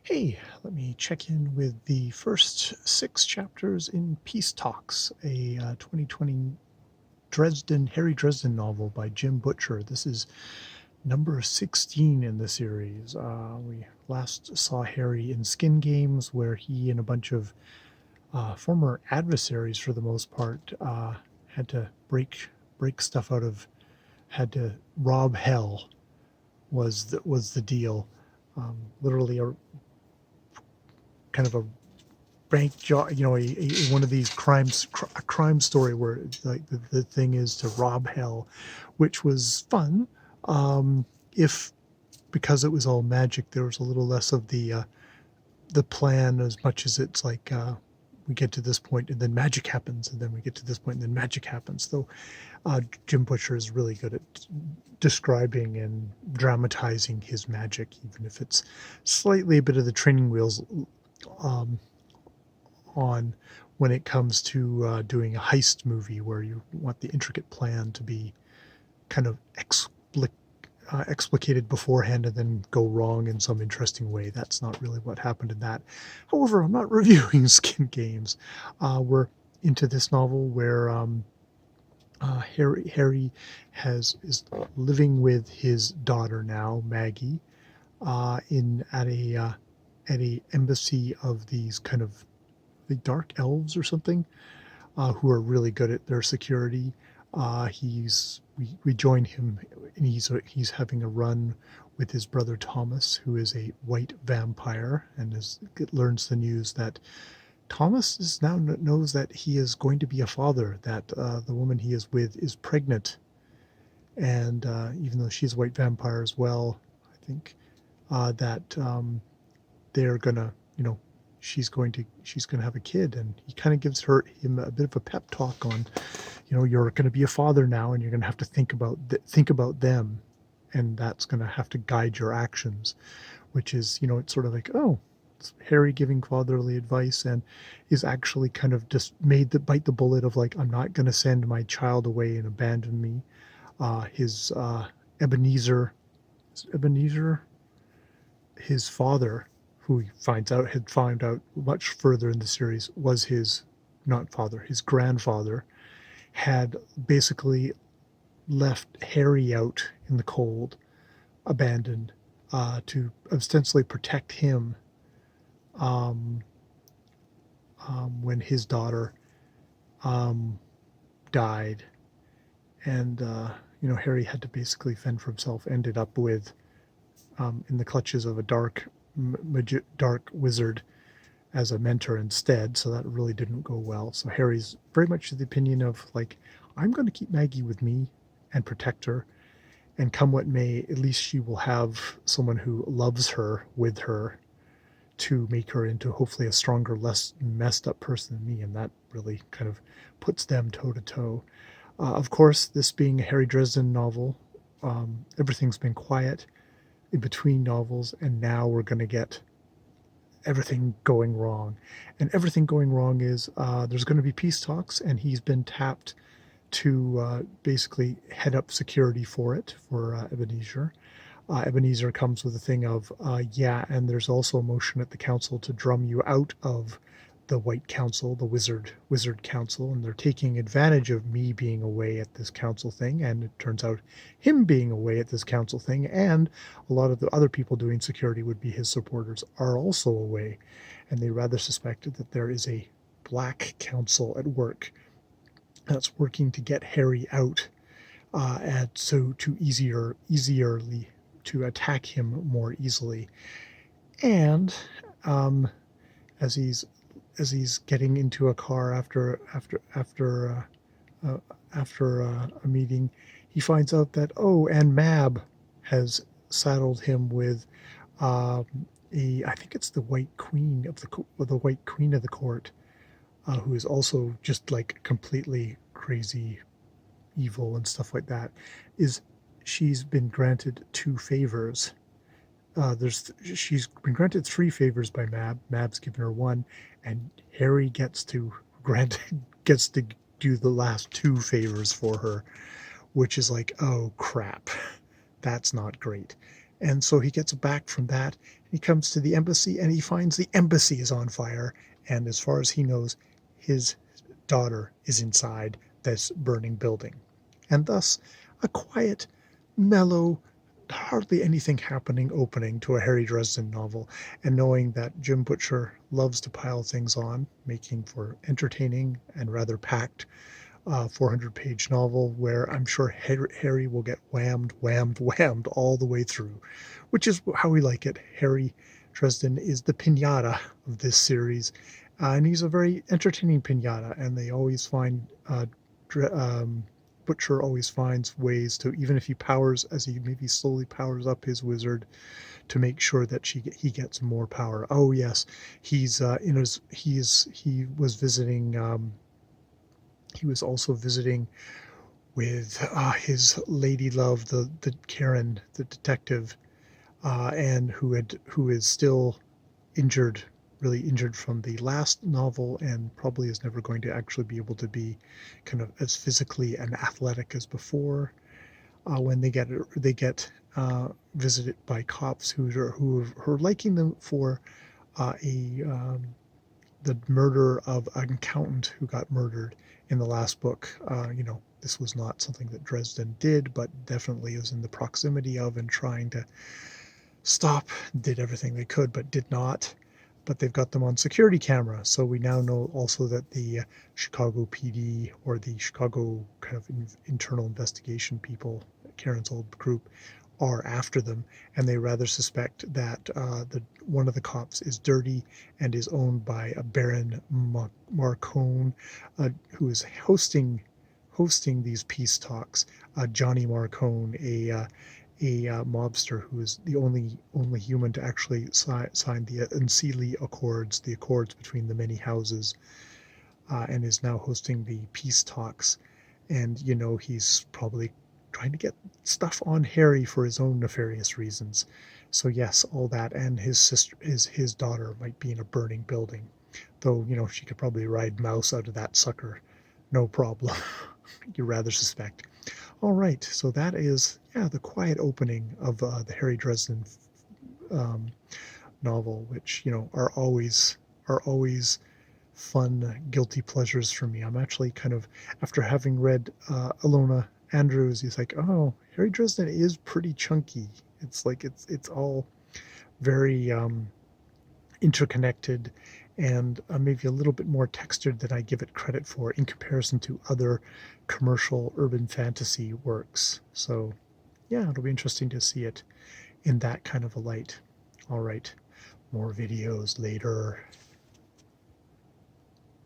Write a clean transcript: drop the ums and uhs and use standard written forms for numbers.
Hey, let me check in with the first 6 chapters in Peace Talks, a 2020 Harry Dresden novel by Jim Butcher. This is number 16 in the series. We last saw Harry in Skin Games, where he and a bunch of former adversaries, for the most part, had to break stuff out of, had to rob hell. Was the deal. Literally a kind of a bank job, one of these a crime story where like the thing is to rob hell, which was fun. If because it was all magic, there was a little less of the plan, as much as it's like we get to this point and then magic happens, and then we get to this point and then magic happens. Though Jim Butcher is really good at describing and dramatizing his magic, even if it's slightly a bit of the training wheels um, on when it comes to doing a heist movie where you want the intricate plan to be kind of explicated beforehand and then go wrong in some interesting way. That's not really what happened in that. However, I'm not reviewing Skin Games. We're into this novel where Harry is living with his daughter now, Maggie, in at a embassy of these kind of the dark elves or something, who are really good at their security. We join him, and he's having a run with his brother Thomas, who is a white vampire, and learns the news that Thomas now knows that he is going to be a father. That the woman he is with is pregnant, and even though she's a white vampire as well, I think that they're gonna, she's gonna have a kid, and he kind of gives him a bit of a pep talk on, you're going to be a father now, and you're going to have to think about them, and that's going to have to guide your actions, which is, it's sort of like, oh, it's Harry giving fatherly advice, and is actually kind of just bite the bullet of like, I'm not going to send my child away and abandon me. His Ebenezer, his father, who he had found out much further in the series, was his not father, his grandfather, had basically left Harry out in the cold, abandoned, to ostensibly protect him, um, when his daughter died. And, Harry had to basically fend for himself, ended up with, in the clutches of a dark wizard as a mentor instead, so that really didn't go well. So Harry's very much of the opinion of like, I'm going to keep Maggie with me and protect her, and come what may, at least she will have someone who loves her with her to make her into hopefully a stronger, less messed up person than me, and that really kind of puts them toe to toe. Of course, this being a Harry Dresden novel, everything's been quiet in between novels, and now we're going to get everything going wrong. And everything going wrong is there's going to be peace talks, and he's been tapped to basically head up security for Ebenezer. Ebenezer comes with a thing of, and there's also a motion at the council to drum you out of the White Council, the Wizard Council, and they're taking advantage of me being away at this council thing, and it turns out him being away at this council thing, and a lot of the other people doing security would be his supporters, are also away, and they rather suspected that there is a Black Council at work that's working to get Harry out, easierly to attack him more easily, and as he's getting into a car after a meeting, he finds out that and Mab has saddled him with I think it's the White Queen of the Court, who is also just like completely crazy, evil, and stuff like that. She's been granted 2 favors. She's been granted 3 favors by Mab. Mab's given her 1, and Harry gets to do the last 2 favors for her, which is like, oh crap, that's not great. And so he gets back from that, He comes to the embassy and he finds the embassy is on fire, and as far as he knows, his daughter is inside this burning building. And thus, a quiet, mellow, hardly anything happening opening to a Harry Dresden novel, and knowing that Jim Butcher loves to pile things on, making for entertaining and rather packed 400-page novel where I'm sure Harry will get whammed, whammed, whammed all the way through, which is how we like it. Harry Dresden is the pinata of this series, and he's a very entertaining pinata, and they always find Butcher always finds ways to, even if he powers, as he maybe slowly powers up his wizard, to make sure that he gets more power. Oh yes, he was visiting. He was also visiting with his lady love, the Karen, the detective, and who is still injured, really injured from the last novel, and probably is never going to actually be able to be kind of as physically and athletic as before. When they get visited by cops who are liking them for the murder of an accountant who got murdered in the last book. This was not something that Dresden did, but definitely was in the proximity of and trying to stop, did everything they could, but did not. But they've got them on security camera, so we now know also that the Chicago PD, or the Chicago kind of internal investigation people, Karen's old group, are after them, and they rather suspect that one of the cops is dirty and is owned by a Baron Marcone, who is hosting these peace talks. Johnny Marcone, a mobster who is the only human to actually sign the Unseelie Accords, the accords between the many houses, and is now hosting the peace talks. And he's probably trying to get stuff on Harry for his own nefarious reasons. So yes, all that, and his daughter might be in a burning building, though she could probably ride mouse out of that sucker, no problem. You rather suspect. All right, so that is the quiet opening of the Harry Dresden novel, which are always fun guilty pleasures for me. I'm actually kind of, after having read Alona Andrews, he's like, oh, Harry Dresden is pretty chunky. It's like it's all very interconnected, and maybe a little bit more textured than I give it credit for in comparison to other commercial urban fantasy works. So yeah, it'll be interesting to see it in that kind of a light. All right, more videos later.